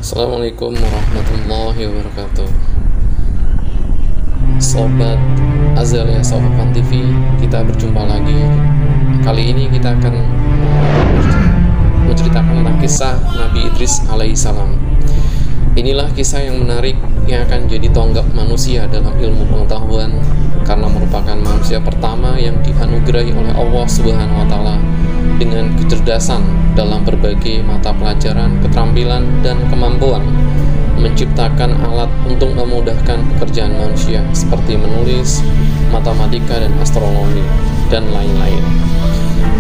Assalamualaikum warahmatullahi wabarakatuh. Sobat Azalea, Sobat Fan TV, kita berjumpa lagi. Kali ini kita akan menceritakan tentang kisah Nabi Idris alaihissalam. Inilah kisah yang menarik yang akan jadi tonggak manusia dalam ilmu pengetahuan, karena merupakan manusia pertama yang dianugerahi oleh Allah Subhanahu wa Ta'ala dengan kecerdasan dalam berbagai mata pelajaran, keterampilan, dan kemampuan menciptakan alat untuk memudahkan pekerjaan manusia seperti menulis, matematika, dan astronomi, dan lain-lain.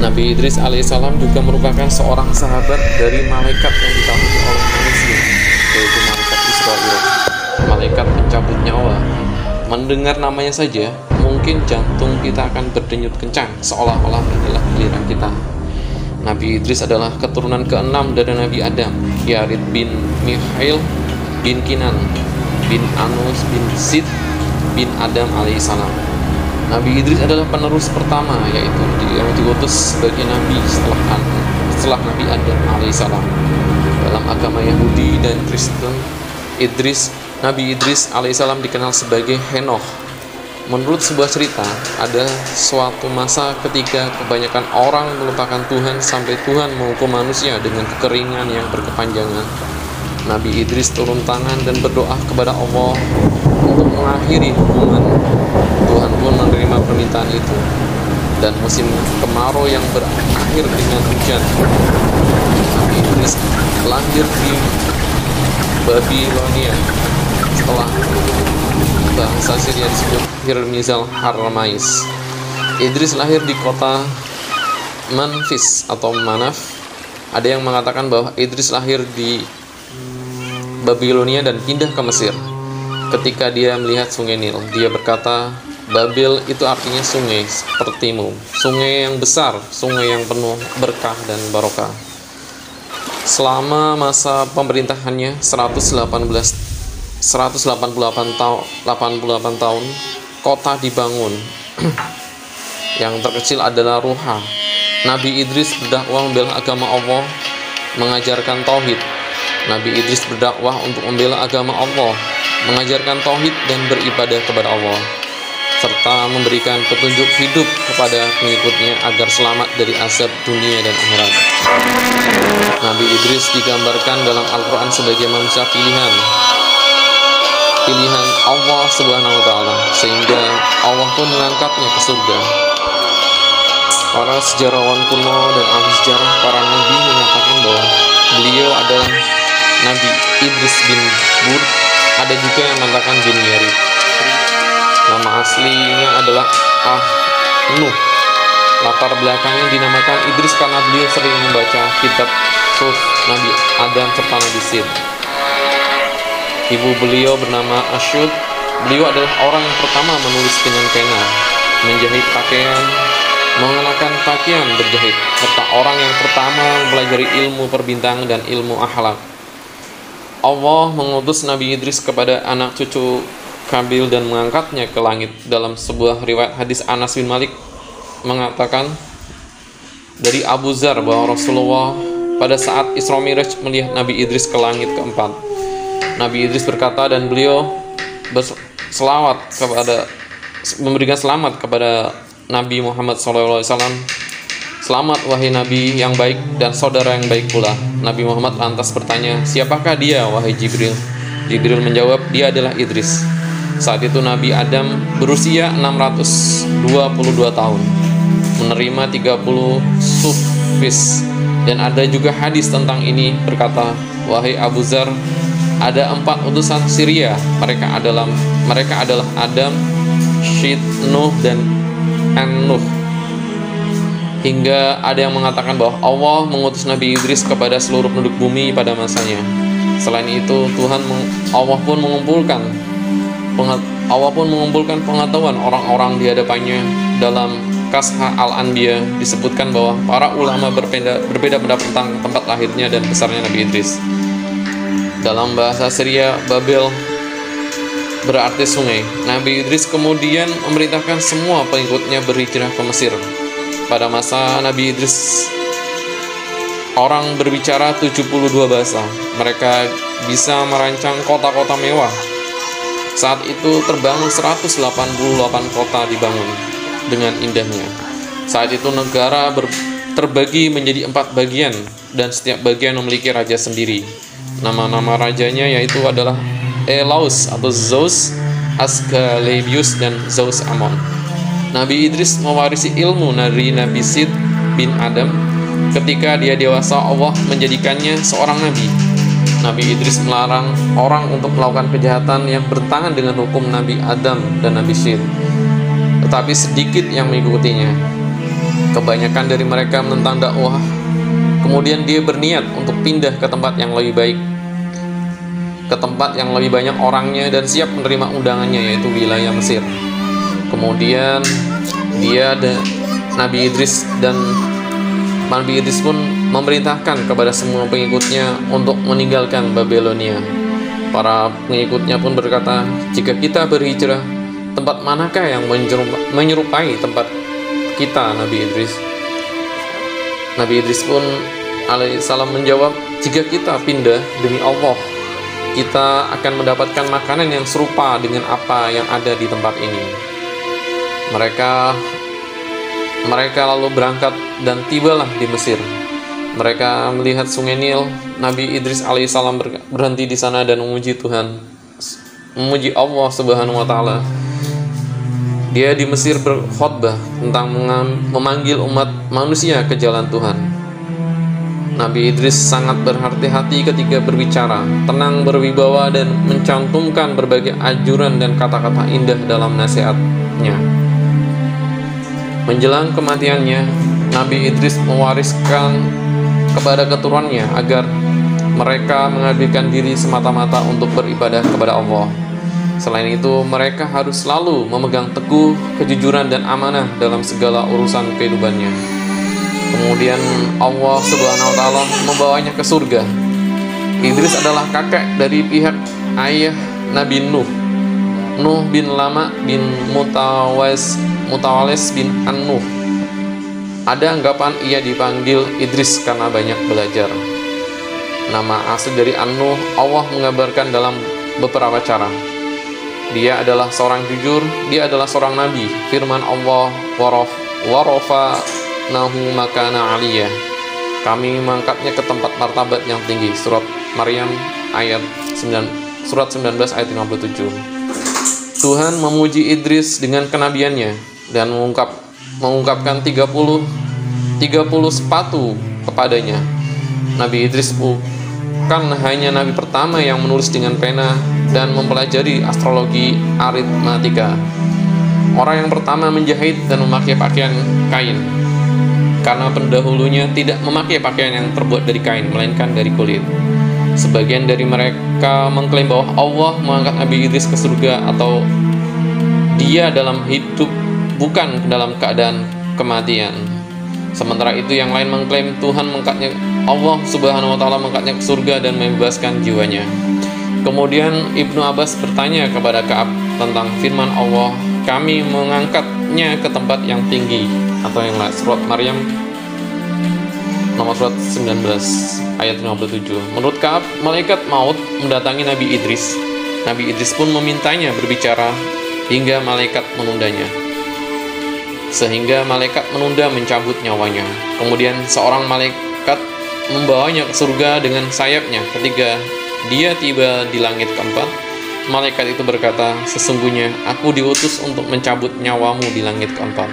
Nabi Idris alaihissalam juga merupakan seorang sahabat dari malaikat yang ditakuti oleh manusia, yaitu malaikat Israel, malaikat pencabut nyawa. Mendengar namanya saja, mungkin jantung kita akan berdenyut kencang, seolah-olah adalah giliran kita. Nabi Idris adalah keturunan ke-6 dari Nabi Adam, Yarid bin Mikhail bin Kinan bin Anus bin Sid bin Adam alaihissalam. Nabi Idris adalah penerus pertama, yaitu yang diutus sebagai nabi setelah Nabi Adam alaihissalam. Dalam agama Yahudi dan Kristen, Nabi Idris alaihissalam dikenal sebagai Henoch. Menurut sebuah cerita, ada suatu masa ketika kebanyakan orang melupakan Tuhan sampai Tuhan menghukum manusia dengan kekeringan yang berkepanjangan. Nabi Idris turun tangan dan berdoa kepada Allah untuk mengakhiri hukuman. Tuhan pun menerima permintaan itu, dan musim kemarau yang berakhir dengan hujan. Nabi Idris lahir di Babilonia setelah bahasa Syria disebut Hirmizal Harmais. Idris lahir di kota Manfis atau Manaf. Ada yang mengatakan bahwa Idris lahir di Babilonia dan pindah ke Mesir. Ketika dia melihat sungai Nil, dia berkata, Babil itu artinya sungai sepertimu, sungai yang besar, sungai yang penuh berkah dan barokah. Selama masa pemerintahannya 188 tahun, kota dibangun. Yang terkecil adalah Ruha. Nabi Idris berdakwah membela agama Allah, mengajarkan tauhid. Nabi Idris berdakwah untuk membela agama Allah, mengajarkan tauhid dan beribadah kepada Allah, serta memberikan petunjuk hidup kepada pengikutnya agar selamat dari azab dunia dan akhirat. Nabi Idris digambarkan dalam Al-Quran sebagai manusia pilihan Allah Subhanahu wa Ta'ala, sehingga Allah pun mengangkatnya ke surga. Para sejarawan kuno dan ahli sejarah para nabi mengatakan bahwa beliau adalah Nabi Idris bin Bur. Ada juga yang mengatakan bin Yarid. Nama aslinya adalah Nuh. Latar belakangnya dinamakan Idris karena beliau sering membaca kitab Suhuf Nabi Adam serta Nabi Sid. Ibu beliau bernama Asyud. Beliau adalah orang yang pertama menulis dengan pena, menjahit pakaian, mengenakan pakaian berjahit, serta orang yang pertama mempelajari ilmu perbintangan dan ilmu akhlak. Allah mengutus Nabi Idris kepada anak cucu Kabil dan mengangkatnya ke langit. Dalam sebuah riwayat hadis, Anas bin Malik mengatakan dari Abu Zar bahwa Rasulullah pada saat Isra Mi'raj melihat Nabi Idris ke langit keempat. Nabi Idris berkata, dan beliau memberikan selamat kepada Nabi Muhammad SAW. Selamat wahai Nabi yang baik dan saudara yang baik pula. Nabi Muhammad lantas bertanya, siapakah dia wahai Jibril? Jibril menjawab, dia adalah Idris. Saat itu Nabi Adam berusia 622 tahun, menerima 30 sufis. Dan ada juga hadis tentang ini berkata, wahai Abu Zar, ada 4 utusan Syria. Mereka adalah Adam, Syed, Nuh, dan An-Nuh. Hingga ada yang mengatakan bahwa Allah mengutus Nabi Idris kepada seluruh penduduk bumi pada masanya. Selain itu, Allah pun mengumpulkan pengetahuan orang-orang di hadapannya. Dalam Kasha Al-Anbiya disebutkan bahwa para ulama berbeda pendapat tentang tempat lahirnya dan besarnya Nabi Idris. Dalam bahasa Syria, Babil berarti sungai. Nabi Idris kemudian memerintahkan semua pengikutnya berhijrah ke Mesir. Pada masa Nabi Idris, orang berbicara 72 bahasa. Mereka bisa merancang kota-kota mewah. Saat itu terbangun 188 kota dibangun dengan indahnya. Saat itu negara terbagi menjadi 4 bagian, dan setiap bagian memiliki raja sendiri. Nama-nama rajanya yaitu adalah Elaus atau Zeus, Asclepius, dan Zeus Amon. Nabi Idris mewarisi ilmu dari Nabi Sid bin Adam. Ketika dia dewasa, Allah menjadikannya seorang nabi. Nabi Idris melarang orang untuk melakukan kejahatan yang bertentangan dengan hukum Nabi Adam dan Nabi Sid, tetapi sedikit yang mengikutinya. Kebanyakan dari mereka menentang dakwah. Kemudian dia berniat untuk pindah ke tempat yang lebih baik, ke tempat yang lebih banyak orangnya dan siap menerima undangannya, yaitu wilayah Mesir. Kemudian Nabi Idris pun memerintahkan kepada semua pengikutnya untuk meninggalkan Babilonia. Para pengikutnya pun berkata, "Jika kita berhijrah, tempat manakah yang menyerupai tempat kita, Nabi Idris?" Nabi Idris pun alaihissalam menjawab, "Jika kita pindah, demi Allah, kita akan mendapatkan makanan yang serupa dengan apa yang ada di tempat ini." Mereka lalu berangkat dan tibalah di Mesir. Mereka melihat sungai Nil. Nabi Idris alaihissalam berhenti di sana dan memuji Allah Subhanahu wa Ta'ala. Dia di Mesir berkhotbah tentang memanggil umat manusia ke jalan Tuhan. Nabi Idris sangat berhati-hati ketika berbicara, tenang, berwibawa, dan mencantumkan berbagai anjuran dan kata-kata indah dalam nasihatnya. Menjelang kematiannya, Nabi Idris mewariskan kepada keturunannya agar mereka mengabdikan diri semata-mata untuk beribadah kepada Allah. Selain itu, mereka harus selalu memegang teguh kejujuran dan amanah dalam segala urusan kehidupannya. Kemudian Allah Subhanahu wa Ta'ala membawanya ke surga. Idris adalah kakek dari pihak ayah Nabi Nuh bin Lama bin Mutawales bin An-Nuh. Ada anggapan ia dipanggil Idris karena banyak belajar. Nama asli dari An-Nuh Allah mengabarkan dalam beberapa cara. Dia adalah seorang jujur, dia adalah seorang nabi. Firman Allah, warafa'nahu makana aliyah. Kami mengangkatnya ke tempat martabat yang tinggi. Surat Maryam surat 19 ayat 57. Tuhan memuji Idris dengan kenabiannya dan mengungkapkan 30 sepatu kepadanya. Nabi Idris bukan hanya nabi pertama yang menulis dengan pena dan mempelajari astrologi aritmatika. Orang yang pertama menjahit dan memakai pakaian kain, karena pendahulunya tidak memakai pakaian yang terbuat dari kain, melainkan dari kulit. Sebagian dari mereka mengklaim bahwa Allah mengangkat Nabi Idris ke surga atau dia dalam hidup, bukan dalam keadaan kematian. Sementara itu yang lain mengklaim Tuhan mengangkatnya, Allah Subhanahu wa Ta'ala mengangkatnya ke surga dan membebaskan jiwanya. Kemudian Ibnu Abbas bertanya kepada Ka'ab tentang firman Allah, "Kami mengangkatnya ke tempat yang tinggi," atau yang lain, surat Maryam nomor surat 19 ayat 57. Menurut Ka'ab, malaikat maut mendatangi Nabi Idris. Nabi Idris pun memintanya berbicara hingga malaikat menundanya, sehingga malaikat menunda mencabut nyawanya. Kemudian seorang malaikat membawanya ke surga dengan sayapnya. Ketika dia tiba di langit keempat, malaikat itu berkata, "Sesungguhnya aku diutus untuk mencabut nyawamu di langit keempat."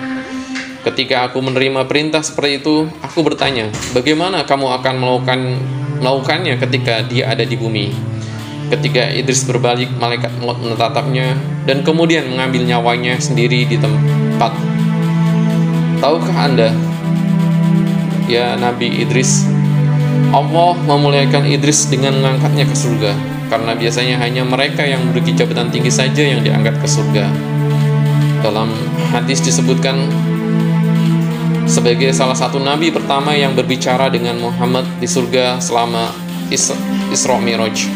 Ketika aku menerima perintah seperti itu, aku bertanya, "Bagaimana kamu akan melakukannya ketika dia ada di bumi?" Ketika Idris berbalik, malaikat maut menatapnya dan kemudian mengambil nyawanya sendiri di tempat. Tahukah Anda, ya Nabi Idris, Allah memuliakan Idris dengan mengangkatnya ke surga, karena biasanya hanya mereka yang memiliki jabatan tinggi saja yang diangkat ke surga. Dalam hadis disebutkan sebagai salah satu nabi pertama yang berbicara dengan Muhammad di surga selama Isra Mi'raj.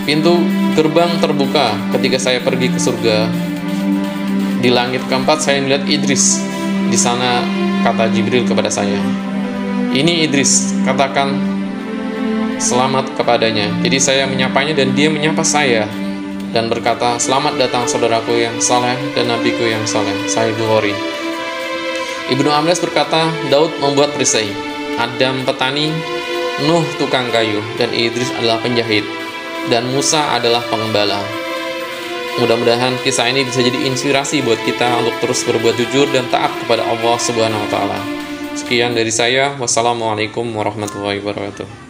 Pintu gerbang terbuka ketika saya pergi ke surga. Di langit keempat saya melihat Idris. Di sana, kata Jibril kepada saya, Ini Idris, katakan selamat kepadanya. Jadi saya menyapanya dan dia menyapa saya dan berkata, selamat datang saudaraku yang saleh dan nabiku yang saleh. Sahih Bukhari. Ibnu Amlas berkata, Daud membuat perisai, Adam petani, Nuh tukang kayu, dan Idris adalah penjahit, dan Musa adalah pengembala. Mudah-mudahan kisah ini bisa jadi inspirasi buat kita untuk terus berbuat jujur dan taat kepada Allah Subhanahu wa Ta'ala. Sekian dari saya. Wassalamualaikum warahmatullahi wabarakatuh.